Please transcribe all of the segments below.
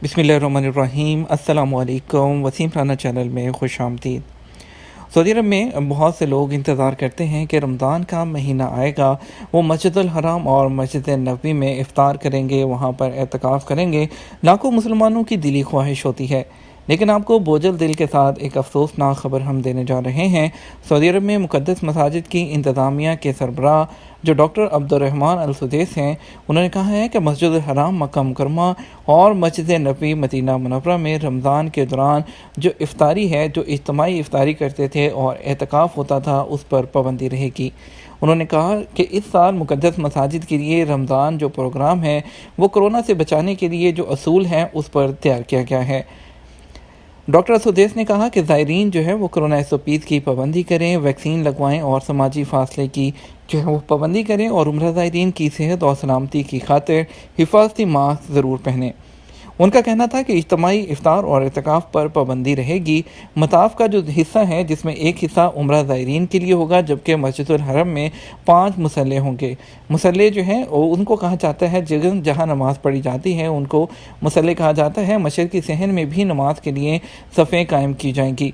بسم اللہ الرحمن الرحیم۔ السلام علیکم۔ وسیم رانا چینل میں خوش آمدید۔ سعودی عرب میں بہت سے لوگ انتظار کرتے ہیں کہ رمضان کا مہینہ آئے گا، وہ مسجد الحرام اور مسجد نبوی میں افطار کریں گے، وہاں پر اعتکاف کریں گے۔ لاکھوں مسلمانوں کی دلی خواہش ہوتی ہے، لیکن آپ کو بوجھل دل کے ساتھ ایک افسوسناک خبر ہم دینے جا رہے ہیں۔ سعودی عرب میں مقدس مساجد کی انتظامیہ کے سربراہ جو ڈاکٹر عبد الرحمن السدیس ہیں، انہوں نے کہا ہے کہ مسجد الحرام مکہ مکرمہ اور مسجد نبوی مدینہ منورہ میں رمضان کے دوران جو افطاری ہے، جو اجتماعی افطاری کرتے تھے اور اعتکاف ہوتا تھا، اس پر پابندی رہے گی۔ انہوں نے کہا کہ اس سال مقدس مساجد کے لیے رمضان جو پروگرام ہے وہ کرونا سے بچانے کے لیے جو اصول ہیں اس پر تیار کیا گیا ہے۔ ڈاکٹر السدیس نے کہا کہ زائرین جو ہے وہ کرونا 120 کی پابندی کریں، ویکسین لگوائیں اور سماجی فاصلے کی جو ہے وہ پابندی کریں، اور عمرہ زائرین کی صحت اور سلامتی کی خاطر حفاظتی ماسک ضرور پہنیں۔ ان کا کہنا تھا کہ اجتماعی افطار اور اعتکاف پر پابندی رہے گی۔ مطاف کا جو حصہ ہے، جس میں ایک حصہ عمرہ زائرین کے لیے ہوگا، جبکہ مسجد الحرم میں 5 مصلے ہوں گے۔ مصلے جو ہیں ان کو کہا جاتا ہے جہاں نماز پڑھی جاتی ہے ان کو مصلے کہا جاتا ہے۔ مشرقی صحن میں بھی نماز کے لیے صفیں قائم کی جائیں گی۔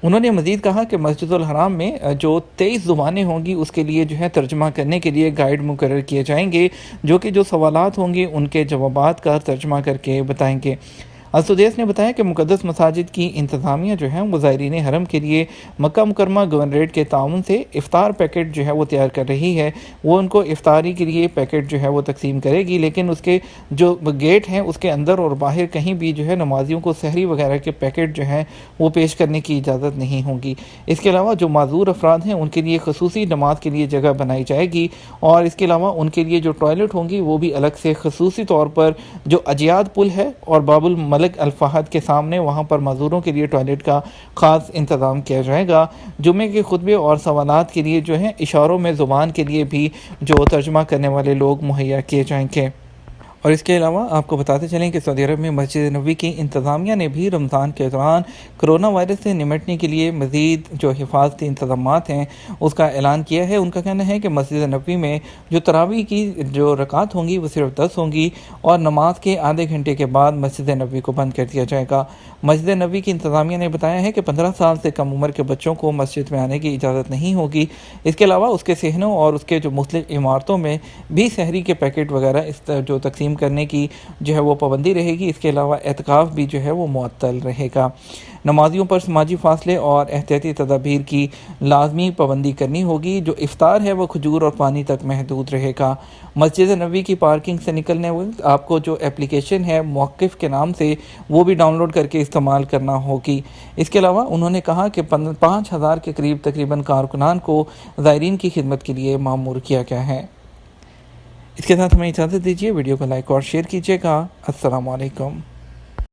انہوں نے مزید کہا کہ مسجد الحرام میں جو 23 زبانیں ہوں گی اس کے لیے جو ہے ترجمہ کرنے کے لیے گائیڈ مقرر کیے جائیں گے، جو کہ جو سوالات ہوں گے ان کے جوابات کا ترجمہ کر کے بتائیں گے۔ السدیس نے بتایا کہ مقدس مساجد کی انتظامیہ جو ہے وہ زائرین حرم کے لیے مکہ مکرمہ گورنریٹ کے تعاون سے افطار پیکٹ جو ہے وہ تیار کر رہی ہے۔ وہ ان کو افطاری کے لیے پیکٹ جو ہے وہ تقسیم کرے گی، لیکن اس کے جو گیٹ ہیں اس کے اندر اور باہر کہیں بھی جو ہے نمازیوں کو سحری وغیرہ کے پیکٹ جو ہیں وہ پیش کرنے کی اجازت نہیں ہوگی۔ اس کے علاوہ جو معذور افراد ہیں ان کے لیے خصوصی نماز کے لیے جگہ بنائی جائے گی، اور اس کے علاوہ ان کے لیے جو ٹوائلٹ ہوں گی وہ بھی الگ سے خصوصی طور پر جو اجیاد پل ہے اور باب الملک الفہد کے سامنے وہاں پر معذوروں کے لیے ٹوائلٹ کا خاص انتظام کیا جائے گا۔ جمعے کے خطبے اور سوالات کے لیے جو ہیں اشاروں میں زبان کے لیے بھی جو ترجمہ کرنے والے لوگ مہیا کیے جائیں گے۔ اور اس کے علاوہ آپ کو بتاتے چلیں کہ سعودی عرب میں مسجد نبوی کی انتظامیہ نے بھی رمضان کے دوران کرونا وائرس سے نمٹنے کے لیے مزید جو حفاظتی انتظامات ہیں اس کا اعلان کیا ہے۔ ان کا کہنا ہے کہ مسجد نبوی میں جو تراویح کی جو رکعت ہوں گی وہ صرف 10 ہوں گی، اور نماز کے آدھے گھنٹے کے بعد مسجد نبوی کو بند کر دیا جائے گا۔ مسجد نبوی کی انتظامیہ نے بتایا ہے کہ 15 سال سے کم عمر کے بچوں کو مسجد میں آنے کی اجازت نہیں ہوگی۔ اس کے علاوہ اس کے صحنوں اور اس کے جو مختلف عمارتوں میں بھی سحری کے پیکٹ وغیرہ جو تقسیم کرنے کی جو ہے وہ پابندی رہے گی۔ اس کے علاوہ اعتکاف بھی جو ہے وہ معطل رہے گا۔ نمازیوں پر سماجی فاصلے اور احتیاطی تدابیر کی لازمی پابندی کرنی ہوگی۔ جو افطار ہے وہ کھجور اور پانی تک محدود رہے گا۔ مسجد نبوی کی پارکنگ سے نکلنے وقت آپ کو جو اپلیکیشن ہے موقف کے نام سے وہ بھی ڈاؤن لوڈ کر کے استعمال کرنا ہوگی۔ اس کے علاوہ انہوں نے کہا کہ 5000 کے قریب تقریباً کارکنان کو زائرین کی خدمت کے لیے مامور کیا گیا ہے۔ اس کے ساتھ ہمیں اجازت دیجیے، ویڈیو کو لائک اور شیئر کیجیے گا۔ السلام علیکم۔